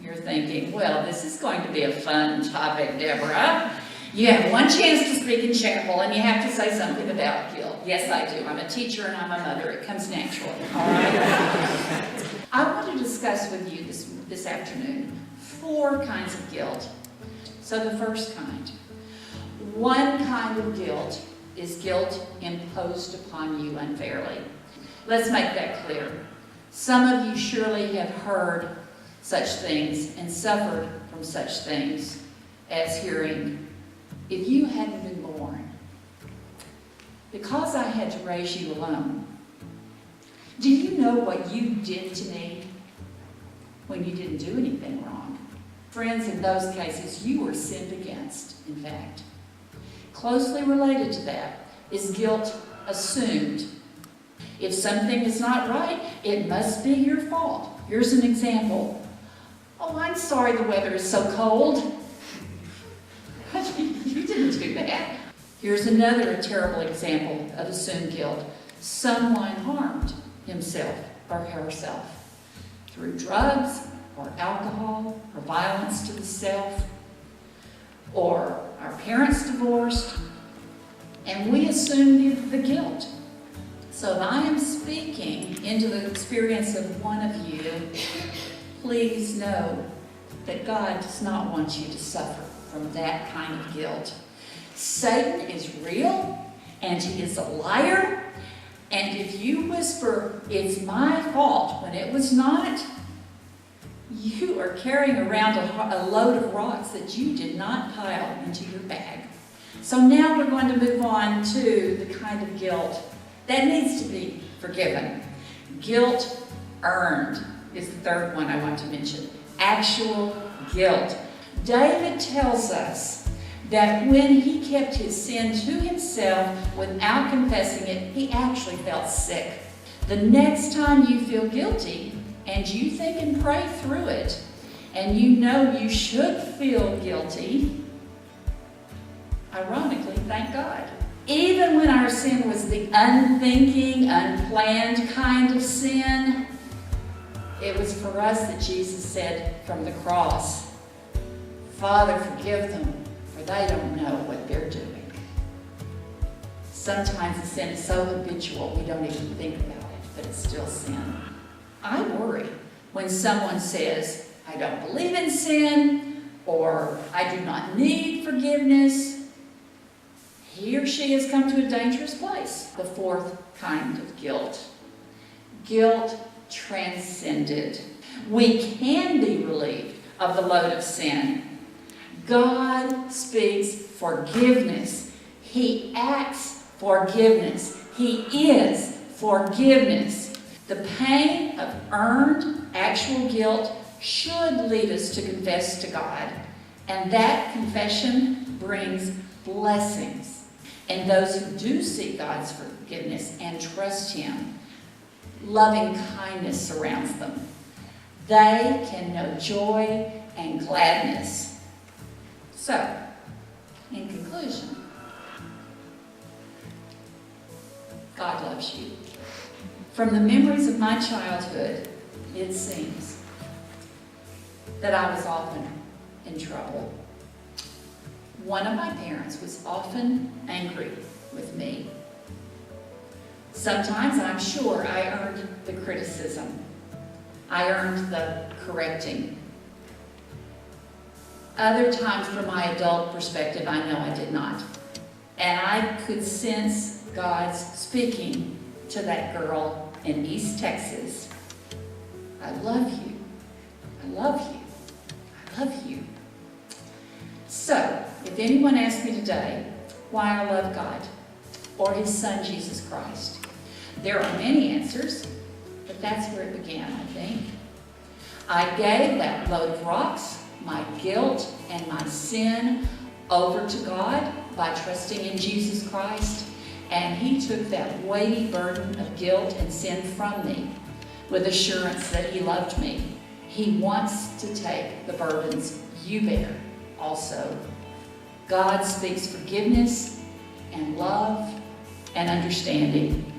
You're thinking, well, this is going to be a fun topic, Deborah. You have one chance to speak in chapel, and you have to say something about guilt. Yes, I do. I'm a teacher and I'm a mother. It comes naturally, all right? I want to discuss with you this afternoon 4 kinds of guilt. So the first kind. One kind of guilt is guilt imposed upon you unfairly. Let's make that clear. Some of you surely have heard such things and suffered from such things as hearing, if you hadn't been born, because I had to raise you alone, do you know what you did to me when you didn't do anything wrong? Friends, in those cases, you were sinned against, in fact. Closely related to that is guilt assumed. If something is not right, it must be your fault. Here's an example. Oh, I'm sorry the weather is so cold. You didn't do that. Here's another terrible example of assumed guilt. Someone harmed himself or herself through drugs or alcohol or violence to the self, or our parents divorced, and we assume the guilt. So if I am speaking into the experience of one of you, please know that God does not want you to suffer from that kind of guilt. Satan is real, and he is a liar, and if you whisper, it's my fault, when it was not, you are carrying around a load of rocks that you did not pile into your bag. So now we're going to move on to the kind of guilt that needs to be forgiven. Guilt earned is the third one I want to mention. Actual guilt. David tells us that when he kept his sin to himself without confessing it, he actually felt sick. The next time you feel guilty and you think and pray through it, and you know you should feel guilty, ironically, thank God. Even when our sin was the unthinking, unplanned kind of sin, it was for us that Jesus said from the cross, Father, forgive them, for they don't know what they're doing. Sometimes the sin is so habitual we don't even think about it, but it's still sin. I worry when someone says, I don't believe in sin, or I do not need forgiveness. He or she has come to a dangerous place. The fourth kind of guilt. Guilt transcended. We can be relieved of the load of sin. God speaks forgiveness. He acts forgiveness. He is forgiveness. The pain of earned actual guilt should lead us to confess to God, and that confession brings blessings. And those who do seek God's forgiveness and trust Him, loving kindness surrounds them. They can know joy and gladness. So, in conclusion, God loves you. From the memories of my childhood, it seems that I was often in trouble. One of my parents was often angry with me. Sometimes I'm sure I earned the criticism. I earned the correcting. Other times, from my adult perspective, I know I did not. And I could sense God's speaking to that girl in East Texas. I love you. I love you. I love you. So, if anyone asks me today why I love God or His Son, Jesus Christ, there are many answers, but that's where it began, I think. I gave that load of rocks, my guilt and my sin, over to God by trusting in Jesus Christ, and He took that weighty burden of guilt and sin from me with assurance that He loved me. He wants to take the burdens you bear also. God speaks forgiveness and love and understanding.